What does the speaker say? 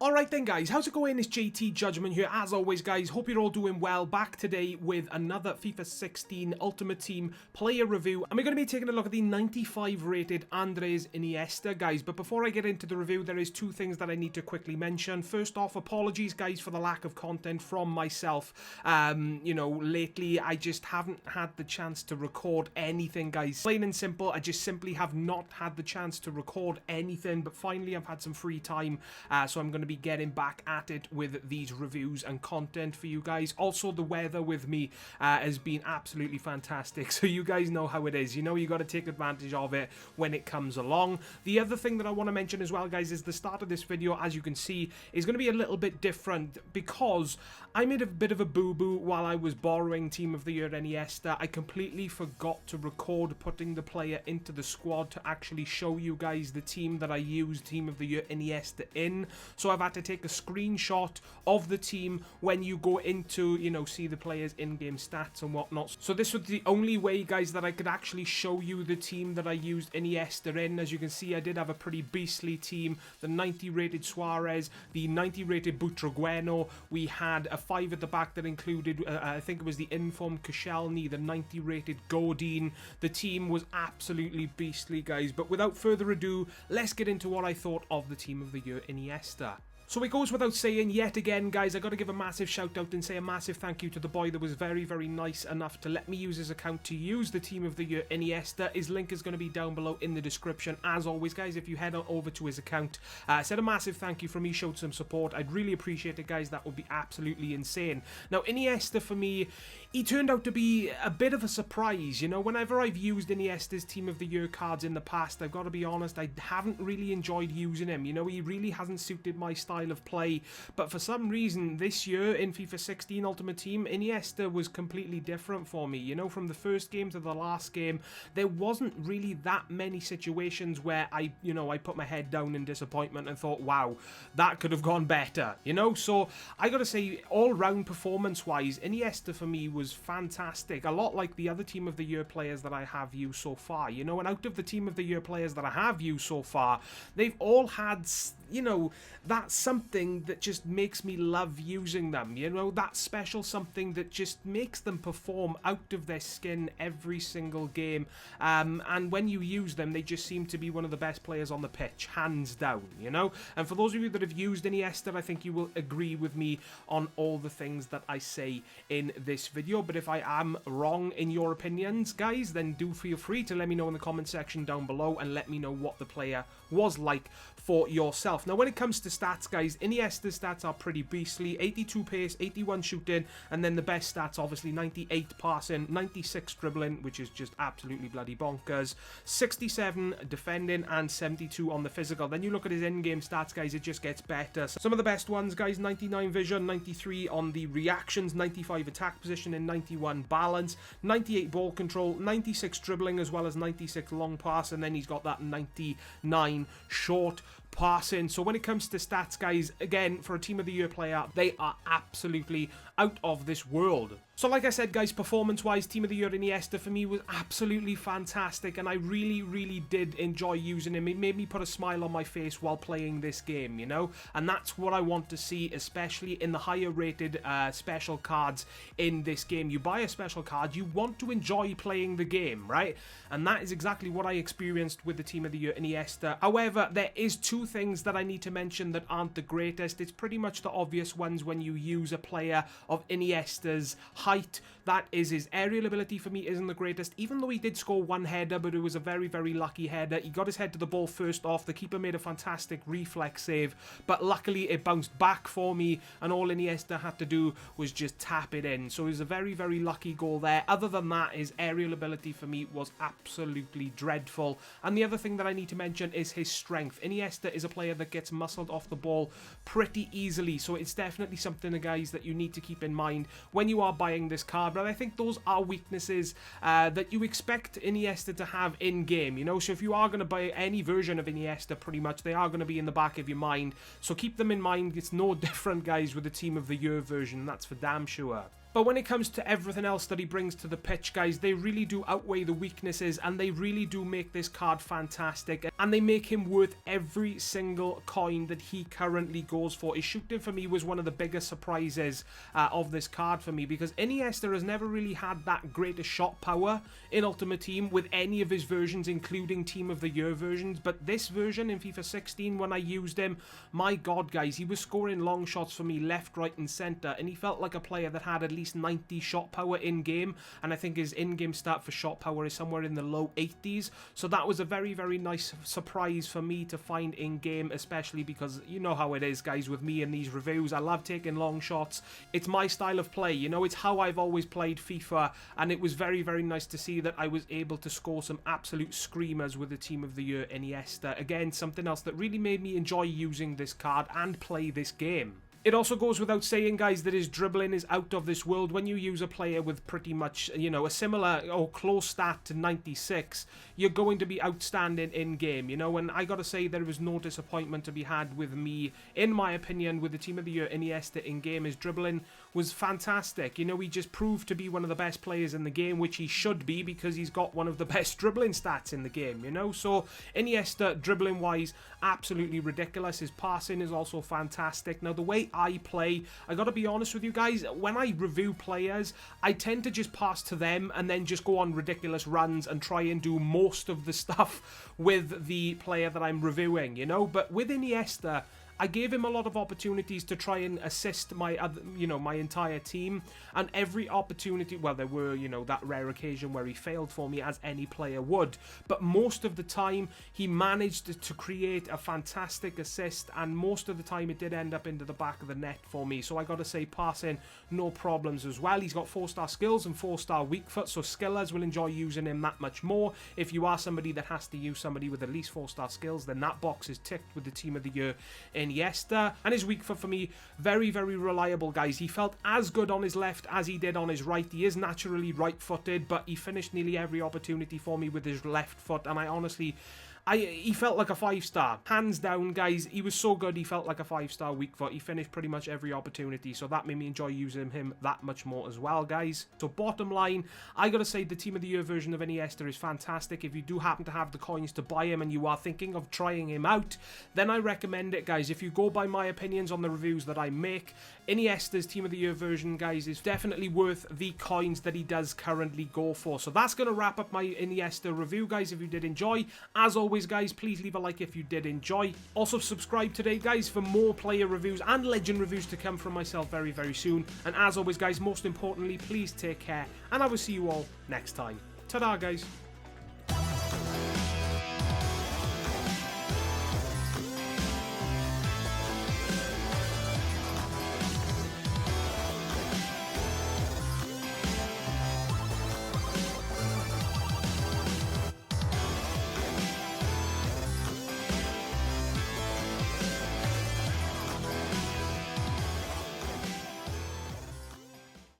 Alright then guys, how's it going? It's JTJudgment here. As always guys, hope you're all doing well. Back today with another FIFA 16 Ultimate Team player review. And we're going to be taking a look at the 95 rated Andres Iniesta guys. But before I get into the review, there is two things that I need to quickly mention. First off, apologies guys for the lack of content from myself. You know, lately I just haven't had the chance to record anything guys. Plain and simple, I just simply have not had the chance to record anything. But finally I've had some free time, so I'm going to be getting back at it with these reviews and content for you guys. Also, the weather with me has been absolutely fantastic, so you guys know how it is. You know, you got to take advantage of it when it comes along. The other thing that I want to mention as well guys is the start of this video, as you can see, is going to be a little bit different because I made a bit of a boo-boo while I was borrowing Team of the Year Iniesta. I completely forgot to record putting the player into the squad to actually show you guys the team that I used Team of the Year Iniesta in. So I've had to take a screenshot of the team when you go into, you know, see the players in-game stats and whatnot. So this was the only way guys that I could actually show you the team that I used Iniesta in. As you can see, I did have a pretty beastly team. The 90 rated Suarez, the 90 rated Butragueno. We had a 5 at the back that included I think it was the informed Koscielny, the 90 rated Godin. The team was absolutely beastly guys, but without further ado, let's get into what I thought of the Team of the Year Iniesta. So it goes without saying, yet again, guys, I got to give a massive shout out and say a massive thank you to the boy that was very, very nice enough to let me use his account to use the Team of the Year Iniesta. His link is going to be down below in the description. As always, guys, if you head on over to his account, said a massive thank you from me, showed some support. I'd really appreciate it, guys. That would be absolutely insane. Now, Iniesta, for me, he turned out to be a bit of a surprise. You know, whenever I've used Iniesta's Team of the Year cards in the past, I've got to be honest, I haven't really enjoyed using him. You know, he really hasn't suited my style of play, but for some reason this year in FIFA 16 Ultimate Team, Iniesta was completely different for me. You know, from the first game to the last game, there wasn't really that many situations where I put my head down in disappointment and thought, wow, that could have gone better, you know. So I gotta say, all round performance wise, Iniesta for me was fantastic, a lot like the other Team of the Year players that I have used so far, you know. And out of the Team of the Year players that I have used so far, they've all had, you know, that something that just makes me love using them, you know, that special something that just makes them perform out of their skin every single game, and when you use them, they just seem to be one of the best players on the pitch, hands down, you know. And for those of you that have used Iniesta, I think you will agree with me on all the things that I say in this video. But if I am wrong in your opinions, guys, then do feel free to let me know in the comment section down below and let me know what the player was like for yourself. Now, when it comes to stats, guys, Iniesta's stats are pretty beastly. 82 pace, 81 shooting, and then the best stats, obviously, 98 passing, 96 dribbling, which is just absolutely bloody bonkers, 67 defending, and 72 on the physical. Then you look at his in-game stats, guys, it just gets better. Some of the best ones, guys, 99 vision, 93 on the reactions, 95 attack position, and 91 balance, 98 ball control, 96 dribbling, as well as 96 long pass, and then he's got that 99 short passing. So when it comes to stats, guys, again, for a Team of the Year player, they are absolutely out of this world. So like I said, guys, performance-wise, Team of the Year Iniesta for me was absolutely fantastic, and I really, really did enjoy using him. It made me put a smile on my face while playing this game, you know, and that's what I want to see, especially in the higher-rated special cards in this game. You buy a special card, you want to enjoy playing the game, right? And that is exactly what I experienced with the Team of the Year Iniesta. However, there is two things that I need to mention that aren't the greatest. It's pretty much the obvious ones when you use a player of Iniesta's height. That is, his aerial ability for me isn't the greatest, even though he did score one header, but it was a very, very lucky header. He got his head to the ball first off, the keeper made a fantastic reflex save, but luckily it bounced back for me, and all Iniesta had to do was just tap it in. So it was a very, very lucky goal there. Other than that, his aerial ability for me was absolutely dreadful. And the other thing that I need to mention is his strength. Iniesta is a player that gets muscled off the ball pretty easily, so it's definitely something, guys, that you need to keep in mind when you are buying this card. But I think those are weaknesses that you expect Iniesta to have in-game, you know. So if you are going to buy any version of Iniesta, pretty much, they are going to be in the back of your mind. So keep them in mind. It's no different, guys, with the Team of the Year version. That's for damn sure. But when it comes to everything else that he brings to the pitch, guys, they really do outweigh the weaknesses, and they really do make this card fantastic, and they make him worth every single coin that he currently goes for. His shooting for me was one of the biggest surprises of this card for me, because Iniesta has never really had that greater shot power in Ultimate Team with any of his versions, including Team of the Year versions. But this version in FIFA 16, when I used him, my god, guys, he was scoring long shots for me left, right and centre, and he felt like a player that had at least 90 shot power in game, and I think his in-game stat for shot power is somewhere in the low 80s. So that was a very, very nice surprise for me to find in game, especially because you know how it is, guys, with me in these reviews. I love taking long shots. It's my style of play, you know, it's how I've always played FIFA, and it was very, very nice to see that I was able to score some absolute screamers with the Team of the Year Iniesta. Again, something else that really made me enjoy using this card and play this game. It also goes without saying, guys, that his dribbling is out of this world. When you use a player with pretty much, you know, a similar or close stat to 96, you're going to be outstanding in-game, you know, and I gotta say there was no disappointment to be had with me, in my opinion, with the Team of the Year Iniesta in-game. His dribbling was fantastic. You know, he just proved to be one of the best players in the game, which he should be, because he's got one of the best dribbling stats in the game, you know. So Iniesta, dribbling-wise, absolutely ridiculous. His passing is also fantastic. Now, the way I play, I gotta be honest with you guys, when I review players, I tend to just pass to them and then just go on ridiculous runs and try and do most of the stuff with the player that I'm reviewing, you know. But with Iniesta, I gave him a lot of opportunities to try and assist my other, you know, my entire team, and every opportunity, well, there were, you know, that rare occasion where he failed for me, as any player would, but most of the time he managed to create a fantastic assist, and most of the time it did end up into the back of the net for me. So I gotta say, passing, no problems as well. He's got 4-star skills and 4-star weak foot, so skillers will enjoy using him that much more. If you are somebody that has to use somebody with at least 4-star skills, then that box is ticked with the Team of the Year Iniesta. And his weak foot for me, very, very reliable, guys. He felt as good on his left as he did on his right. He is naturally right-footed, but he finished nearly every opportunity for me with his left foot, and I honestly, he felt like a 5-star. Hands down, guys, he was so good, he felt like a 5-star weak foot. He finished pretty much every opportunity, so that made me enjoy using him that much more as well, guys. So bottom line, I gotta say the Team of the Year version of Iniesta is fantastic. If you do happen to have the coins to buy him and you are thinking of trying him out, then I recommend it, guys. If you go by my opinions on the reviews that I make, Iniesta's Team of the Year version, guys, is definitely worth the coins that he does currently go for. So that's gonna wrap up my Iniesta review, guys. If you did enjoy, as always, guys, please leave a like if you did enjoy. Also subscribe today, guys, for more player reviews and legend reviews to come from myself very, very soon. And as always, guys, most importantly, please take care, and I will see you all next time. Ta-da, guys.